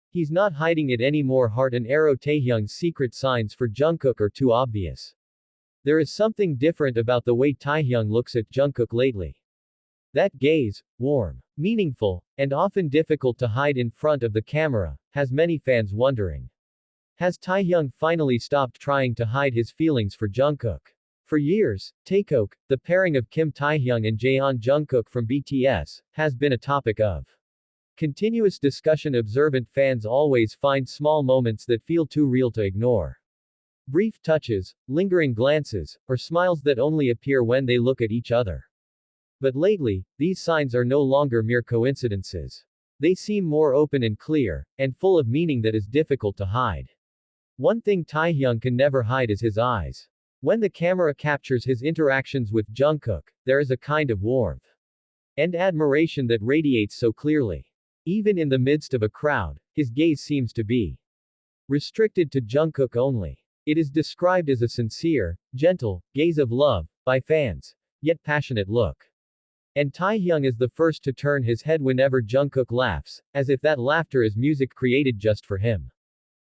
He's not hiding it anymore. Heart and arrow. Taehyung's secret signs for Jungkook are too obvious. There is something different about the way Taehyung looks at Jungkook lately. That gaze, warm, meaningful, and often difficult to hide in front of the camera, has many fans wondering. Has Taehyung finally stopped trying to hide his feelings for Jungkook? For years, Taekook, the pairing of Kim Taehyung and Jaeon Jungkook from BTS, has been a topic of continuous discussion. Observant fans always find small moments that feel too real to ignore. Brief touches, lingering glances, or smiles that only appear when they look at each other. But lately, these signs are no longer mere coincidences. They seem more open and clear, and full of meaning that is difficult to hide. One thing Taehyung can never hide is his eyes. When the camera captures his interactions with Jungkook, there is a kind of warmth and admiration that radiates so clearly. Even in the midst of a crowd, his gaze seems to be restricted to Jungkook only. It is described as a sincere, gentle gaze of love by fans, yet passionate look. And Taehyung is the first to turn his head whenever Jungkook laughs, as if that laughter is music created just for him.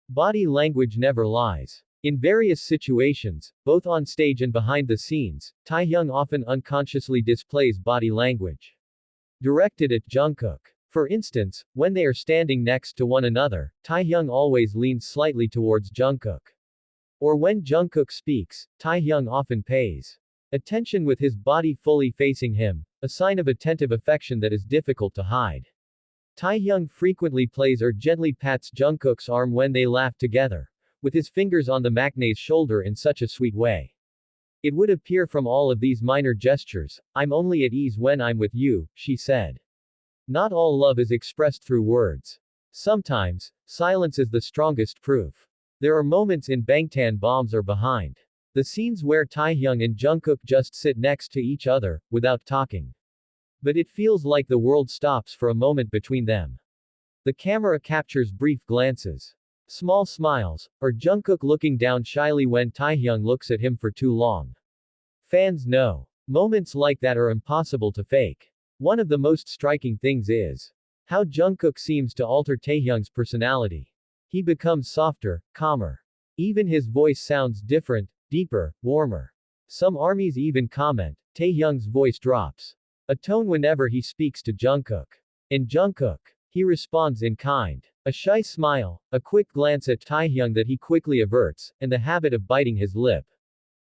Body language never lies. In various situations, both on stage and behind the scenes, Taehyung often unconsciously displays body language directed at Jungkook. For instance, when they are standing next to one another, Taehyung always leans slightly towards Jungkook. Or when Jungkook speaks, Taehyung often pays attention with his body fully facing him, a sign of attentive affection that is difficult to hide. Taehyung frequently plays or gently pats Jungkook's arm when they laugh together, with his fingers on the maknae's shoulder in such a sweet way. It would appear from all of these minor gestures, "I'm only at ease when I'm with you," she said. Not all love is expressed through words. Sometimes, silence is the strongest proof. There are moments in Bangtan Bombs or Behind the Scenes where Taehyung and Jungkook just sit next to each other, without talking. But it feels like the world stops for a moment between them. The camera captures brief glances, small smiles, or Jungkook looking down shyly when Taehyung looks at him for too long. Fans know moments like that are impossible to fake. One of the most striking things is how Jungkook seems to alter Taehyung's personality. He becomes softer, calmer. Even his voice sounds different, deeper, warmer. Some armies even comment, Taehyung's voice drops a tone whenever he speaks to Jungkook. In Jungkook, he responds in kind. A shy smile, a quick glance at Taehyung that he quickly averts, and the habit of biting his lip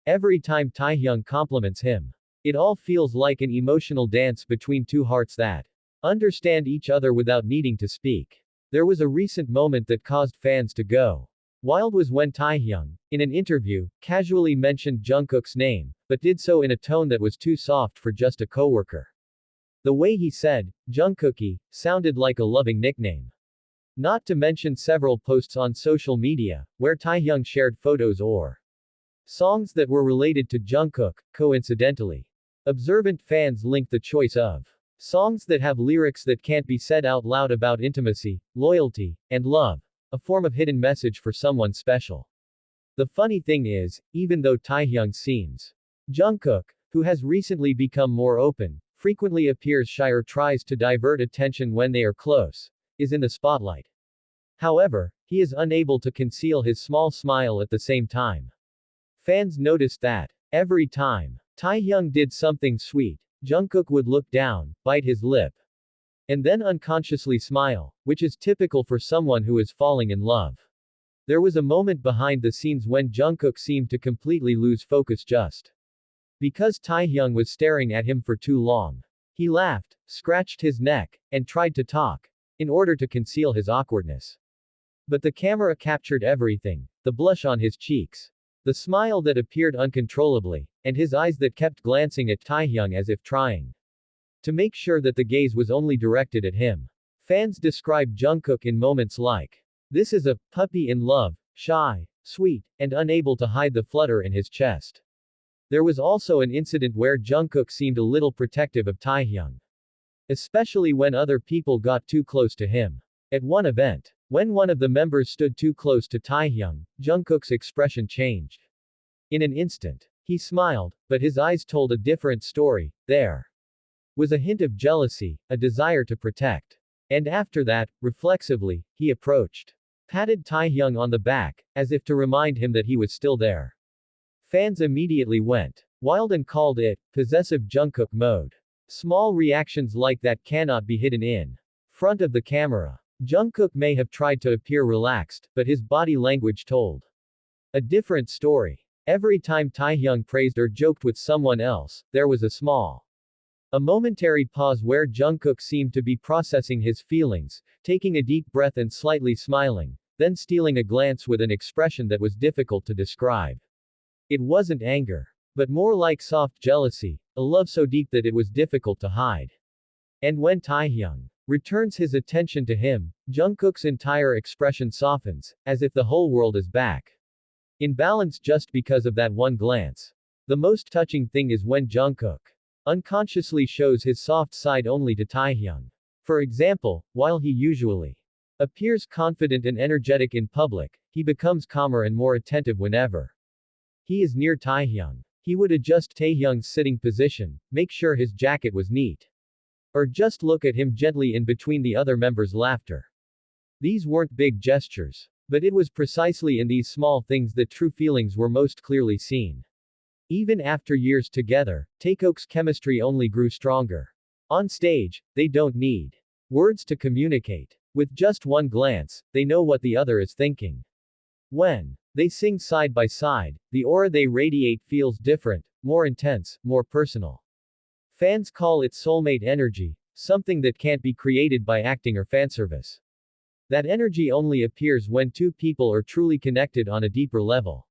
every time Taehyung compliments him. It all feels like an emotional dance between two hearts that understand each other without needing to speak. There was a recent moment that caused fans to go wild was when Taehyung, in an interview, casually mentioned Jungkook's name, but did so in a tone that was too soft for just a coworker. The way he said, Jungkookie, sounded like a loving nickname. Not to mention several posts on social media, where Taehyung shared photos or songs that were related to Jungkook, coincidentally. Observant fans link the choice of songs that have lyrics that can't be said out loud about intimacy, loyalty, and love, a form of hidden message for someone special. The funny thing is, even though Taehyung seems Jungkook, who has recently become more open, frequently appears shy or tries to divert attention when they are close, is in the spotlight. However, he is unable to conceal his small smile at the same time. Fans noticed that every time Taehyung did something sweet, Jungkook would look down, bite his lip, and then unconsciously smile, which is typical for someone who is falling in love. There was a moment behind the scenes when Jungkook seemed to completely lose focus just because Taehyung was staring at him for too long. He laughed, scratched his neck, and tried to talk, in order to conceal his awkwardness. But the camera captured everything, the blush on his cheeks, the smile that appeared uncontrollably, and his eyes that kept glancing at Taehyung as if trying to make sure that the gaze was only directed at him. Fans describe Jungkook in moments like this as a puppy in love, shy, sweet, and unable to hide the flutter in his chest. There was also an incident where Jungkook seemed a little protective of Taehyung, especially when other people got too close to him. At one event, when one of the members stood too close to Taehyung, Jungkook's expression changed. In an instant, he smiled, but his eyes told a different story. There was a hint of jealousy, a desire to protect And after that, reflexively, he approached. Patted Taehyung on the back, as if to remind him that he was still there. Fans immediately went wild and called it possessive Jungkook mode. Small reactions like that cannot be hidden in front of the camera. Jungkook may have tried to appear relaxed, but his body language told a different story. Every time Taehyung praised or joked with someone else, there was a momentary pause where Jungkook seemed to be processing his feelings, taking a deep breath and slightly smiling, then stealing a glance with an expression that was difficult to describe. It wasn't anger, but more like soft jealousy, a love so deep that it was difficult to hide. And when Taehyung returns his attention to him, Jungkook's entire expression softens, as if the whole world is back in balance just because of that one glance. The most touching thing is when Jungkook unconsciously shows his soft side only to Taehyung. For example, while he usually appears confident and energetic in public, he becomes calmer and more attentive whenever he is near Taehyung. He would adjust Taehyung's sitting position, make sure his jacket was neat, or just look at him gently in between the other members' laughter. These weren't big gestures, but it was precisely in these small things that true feelings were most clearly seen. Even after years together, Taekook's chemistry only grew stronger. On stage, they don't need words to communicate. With just one glance, they know what the other is thinking. When they sing side by side, the aura they radiate feels different, more intense, more personal. Fans call it soulmate energy, something that can't be created by acting or fanservice. That energy only appears when two people are truly connected on a deeper level.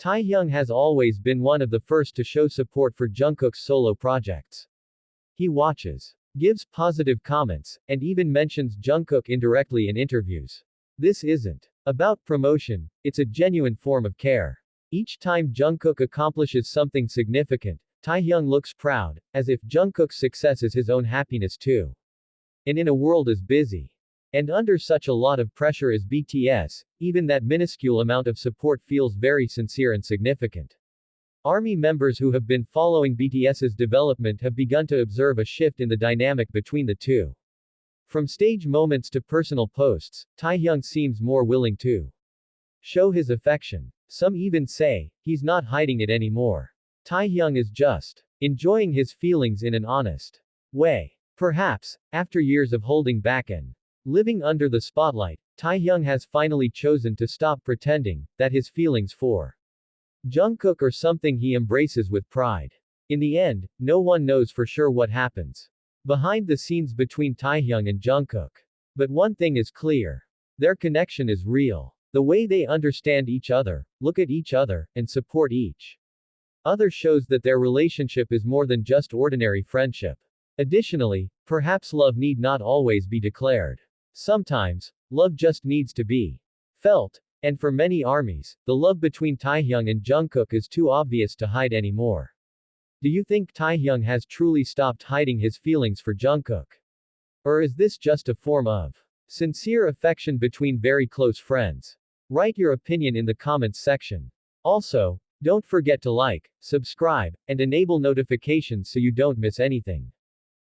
Taehyung has always been one of the first to show support for Jungkook's solo projects. He watches, gives positive comments, and even mentions Jungkook indirectly in interviews. This isn't about promotion, it's a genuine form of care. Each time Jungkook accomplishes something significant, Taehyung looks proud, as if Jungkook's success is his own happiness too. And in a world as busy and under such a lot of pressure as BTS, even that minuscule amount of support feels very sincere and significant. ARMY members who have been following BTS's development have begun to observe a shift in the dynamic between the two. From stage moments to personal posts, Taehyung seems more willing to show his affection. Some even say, he's not hiding it anymore. Taehyung is just enjoying his feelings in an honest way. Perhaps, after years of holding back and living under the spotlight, Taehyung has finally chosen to stop pretending that his feelings for Jungkook are something he embraces with pride. In the end, no one knows for sure what happens behind the scenes between Taehyung and Jungkook. But one thing is clear. Their connection is real. The way they understand each other, look at each other, and support each other shows that their relationship is more than just ordinary friendship. Additionally, perhaps love need not always be declared. Sometimes, love just needs to be felt. And for many armies, the love between Taehyung and Jungkook is too obvious to hide anymore. Do you think Taehyung has truly stopped hiding his feelings for Jungkook? Or is this just a form of sincere affection between very close friends? Write your opinion in the comments section. Also, don't forget to like, subscribe, and enable notifications so you don't miss anything.